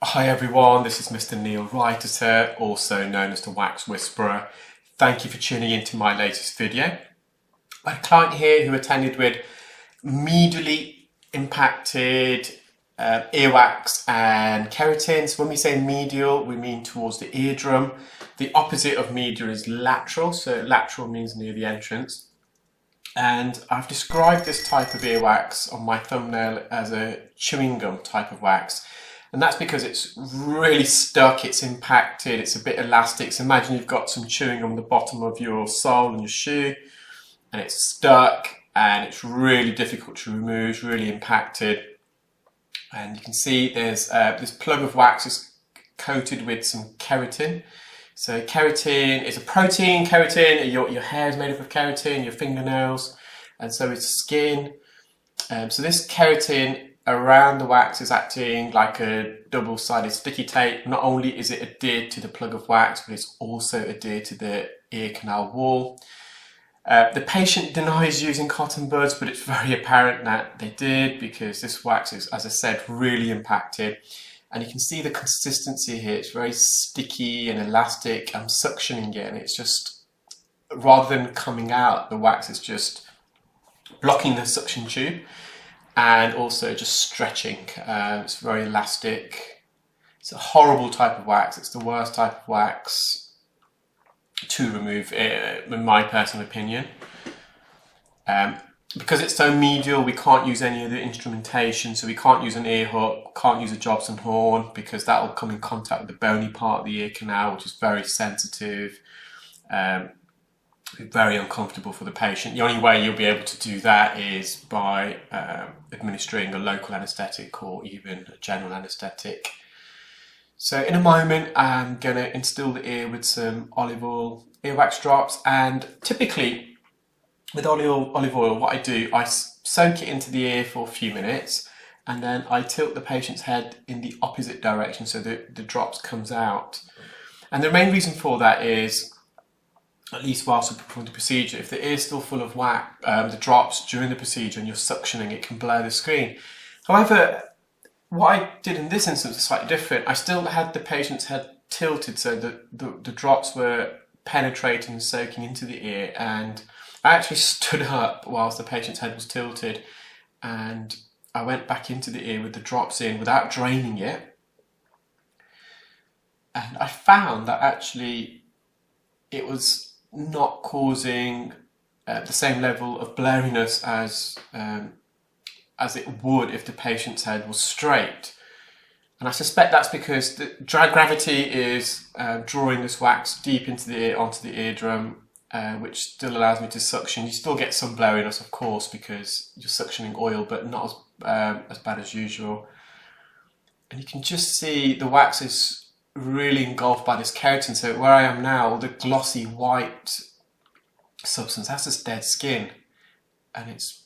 Hi everyone, this is Mr Neel Raithatha, also known as the Wax Whisperer. Thank you for tuning in to my latest video. I had a client here who attended with medially impacted earwax and keratin. So when we say medial, we mean towards the eardrum. The opposite of medial is lateral, so lateral means near the entrance. And I've described this type of earwax on my thumbnail as a chewing gum type of wax. And that's because it's really stuck, it's impacted, it's a bit elastic. So imagine you've got some chewing on the bottom of your sole and your shoe, and it's stuck, and it's really difficult to remove, it's really impacted. And you can see there's this plug of wax is coated with some keratin. So keratin is a protein, your hair is made up of keratin, your fingernails, and so is skin. So this keratin around the wax is acting like a double-sided sticky tape. Not only is it adhered to the plug of wax, but it's also adhered to the ear canal wall. The patient denies using cotton buds, but it's very apparent that they did because this wax is, as I said, really impacted. And you can see the consistency here. It's very sticky and elastic. I'm suctioning it, and it's just, rather than coming out, the wax is just blocking the suction tube and also just stretching. It's very elastic. It's a horrible type of wax. It's the worst type of wax to remove, in my personal opinion. Because it's so medial, we can't use any of the instrumentation, so we can't use an ear hook, can't use a Jobson horn, because that will come in contact with the bony part of the ear canal, which is very sensitive, very uncomfortable for the patient. The only way you'll be able to do that is by administering a local anaesthetic or even a general anaesthetic. So in a moment, I'm going to instill the ear with some olive oil earwax drops, and typically with olive oil, what I do, I soak it into the ear for a few minutes, and then I tilt the patient's head in the opposite direction so that the drops comes out. And the main reason for that is, at least whilst we're performing the procedure, if the ear is still full of wax, the drops during the procedure and you're suctioning, it can blur the screen. However, what I did in this instance is slightly different. I still had the patient's head tilted so that the drops were penetrating and soaking into the ear, and I actually stood up whilst the patient's head was tilted, and I went back into the ear with the drops in without draining it, and I found that actually it was not causing the same level of blurriness as it would if the patient's head was straight. And I suspect that's because the gravity is drawing this wax deep into the ear, onto the eardrum, which still allows me to suction. You still get some blurriness, of course, because you're suctioning oil, but not as bad as usual. And you can just see the wax is really engulfed by this keratin. So where I am now, all the glossy white substance, that's just dead skin, and it's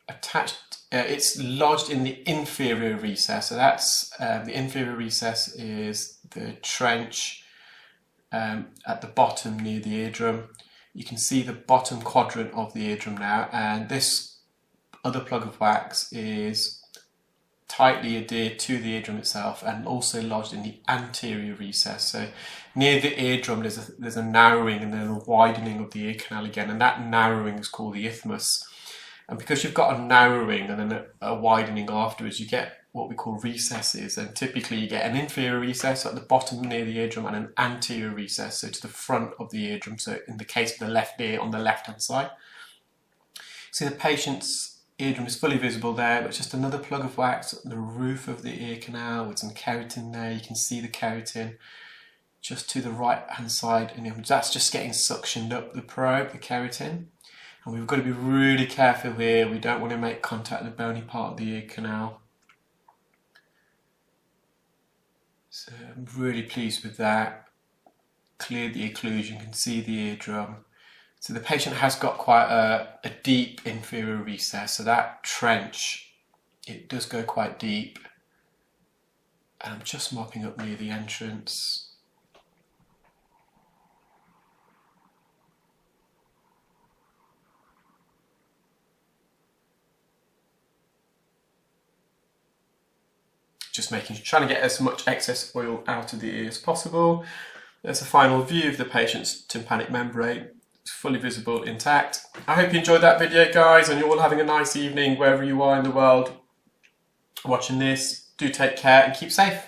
attached. It's lodged in the inferior recess. So that's the inferior recess is the trench at the bottom near the eardrum. You can see the bottom quadrant of the eardrum now, and this other plug of wax is tightly adhered to the eardrum itself and also lodged in the anterior recess. So near the eardrum there's a narrowing and then a widening of the ear canal again, and that narrowing is called the isthmus. And because you've got a narrowing and then a widening afterwards, you get what we call recesses, and typically you get an inferior recess at the bottom near the eardrum and an anterior recess, so to the front of the eardrum, so in the case of the left ear on the left hand side. See, the patient's eardrum is fully visible there, but just another plug of wax at the roof of the ear canal with some keratin there. You can see the keratin just to the right hand side, and that's just getting suctioned up the probe, the keratin. And we've got to be really careful here. We don't want to make contact with the bony part of the ear canal. So I'm really pleased with that. Cleared the occlusion, you can see the eardrum. So the patient has got quite a deep inferior recess, so that trench, it does go quite deep. And I'm just mopping up near the entrance. just trying to get as much excess oil out of the ear as possible. There's a final view of the patient's tympanic membrane. It's fully visible, intact. I hope you enjoyed that video, guys, and you're all having a nice evening wherever you are in the world watching this. Do take care and keep safe.